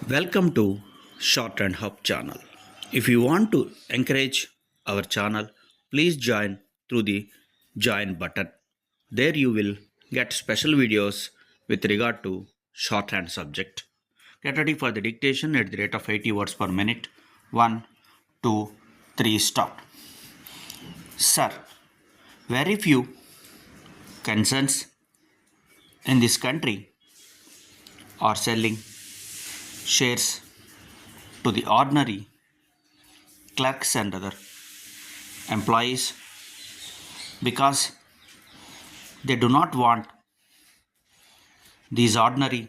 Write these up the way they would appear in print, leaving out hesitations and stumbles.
Welcome to Shorthand Hub channel. If you want to encourage our channel, please join through the join button. There you will get special videos with regard to shorthand subject. Get ready for the dictation at the rate of 80 words per minute. 1, 2, 3, start. Sir, very few concerns in this country are selling shares to the ordinary clerks and other employees because they do not want these ordinary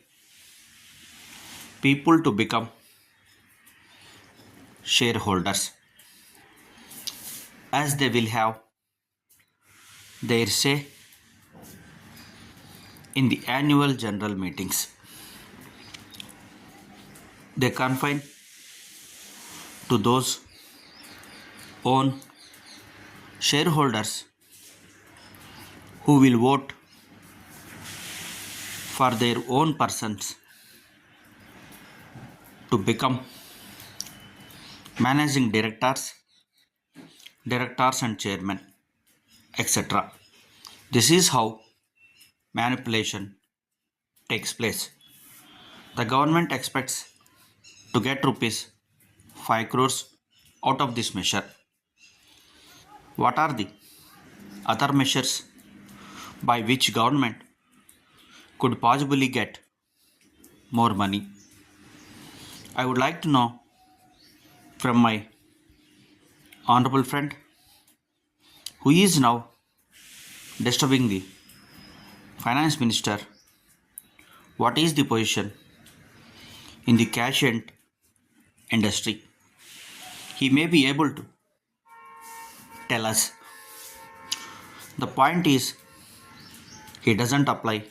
people to become shareholders, as they will have their say in the annual general meetings. They confine to those own shareholders who will vote for their own persons to become managing directors and chairmen, etc. This is how manipulation takes place. The government expects to get rupees 5 crores out of this measure. What are the other measures by which government could possibly get more money? I would like to know from my honorable friend who is now disturbing the finance minister, what is the position in the cash and industry. He may be able to tell us. The point is, he doesn't apply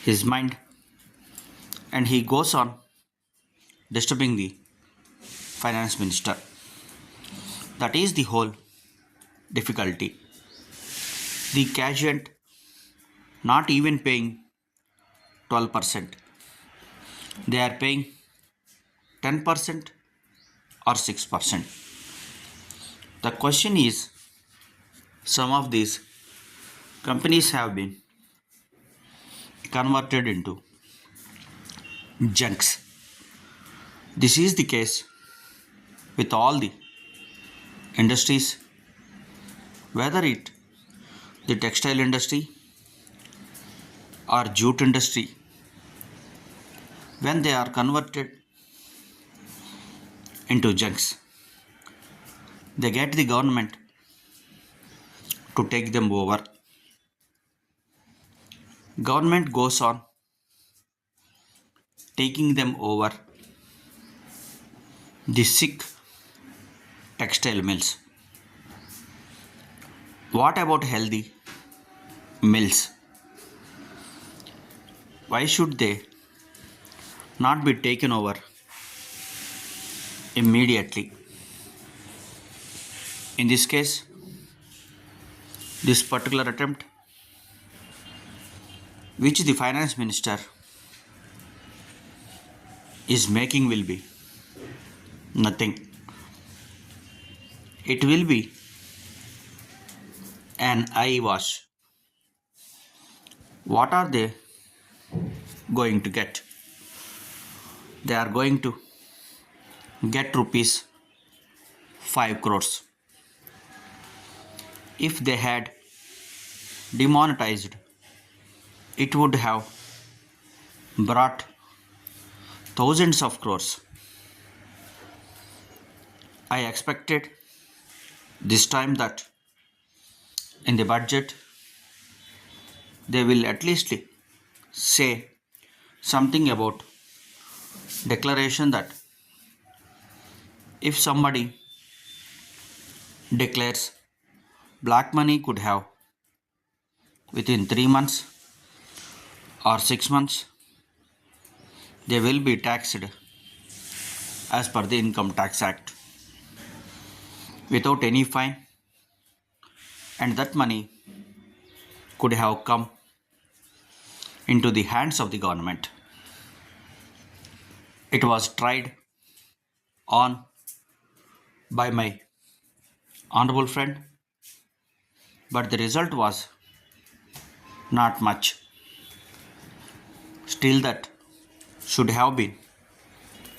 his mind and he goes on disturbing the finance minister. That is the whole difficulty. The cash agent not even paying 12%. They are paying 10% or 6%. The question is, some of these companies have been converted into junks. This is the case with all the industries, whether it the textile industry or jute industry. When they are converted into junks, they get the government to take them over. Government goes on taking them over the sick textile mills. What about healthy mills? Why should they not be taken over immediately? In this case, this particular attempt which the finance minister is making will be nothing. It will be an eye wash. What are they going to get? They are going to get rupees 5 crores. If they had demonetized, it would have brought thousands of crores. I expected this time that in the budget they will at least say something about declaration that if somebody declares black money could have within 3 months or 6 months, they will be taxed as per the Income Tax Act without any fine, and that money could have come into the hands of the government. It was tried on by my honorable friend, but the result was not much. Still, that should have been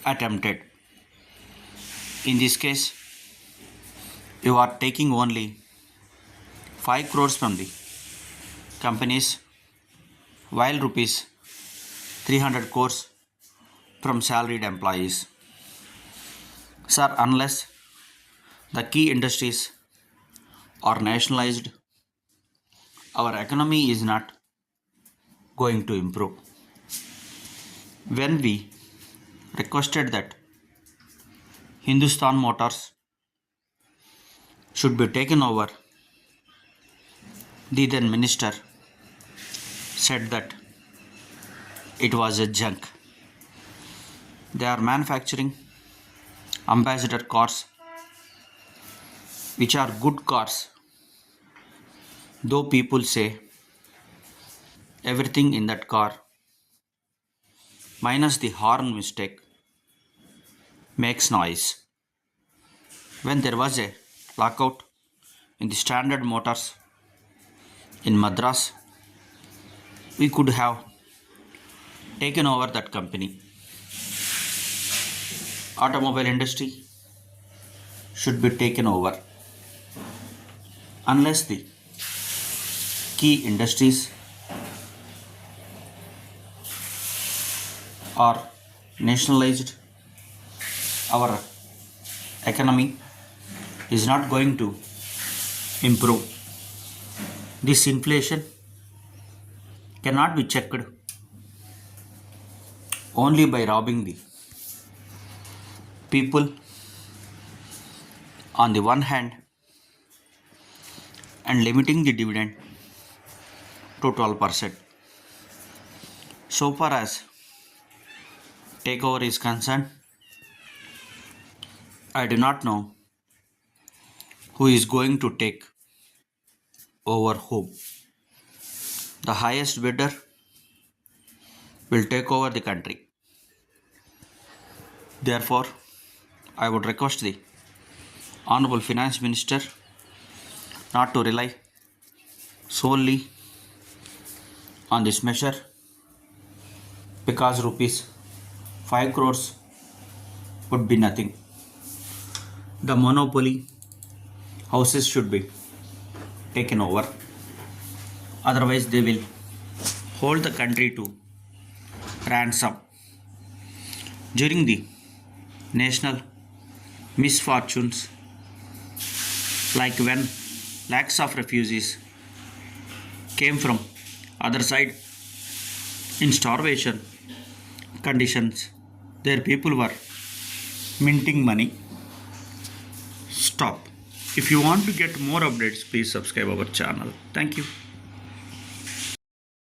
attempted. In this case, you are taking only 5 crores from the companies, while rupees 300 crores from salaried employees. Sir, unless the key industries are nationalized, our economy is not going to improve. When we requested that Hindustan Motors should be taken over, the then minister said that it was a junk. They are manufacturing ambassador cars, which are good cars, though people say everything in that car, minus the horn mistake, makes noise. When there was a lockout in the standard motors in Madras, we could have taken over that company. Automobile industry should be taken over. Unless the key industries are nationalized, our economy is not going to improve. This inflation cannot be checked only by robbing the people on the one hand and limiting the dividend to 12%. So far as takeover is concerned, I do not know who is going to take over whom. The highest bidder will take over the country. Therefore, I would request the Honorable Finance Minister not to rely solely on this measure, because rupees 5 crores would be nothing. The monopoly houses should be taken over. Otherwise, they will hold the country to ransom. During the national misfortunes, like when lakhs of refugees came from other side in starvation conditions, their people were minting money. Stop. If you want to get more updates, please subscribe our channel. Thank you.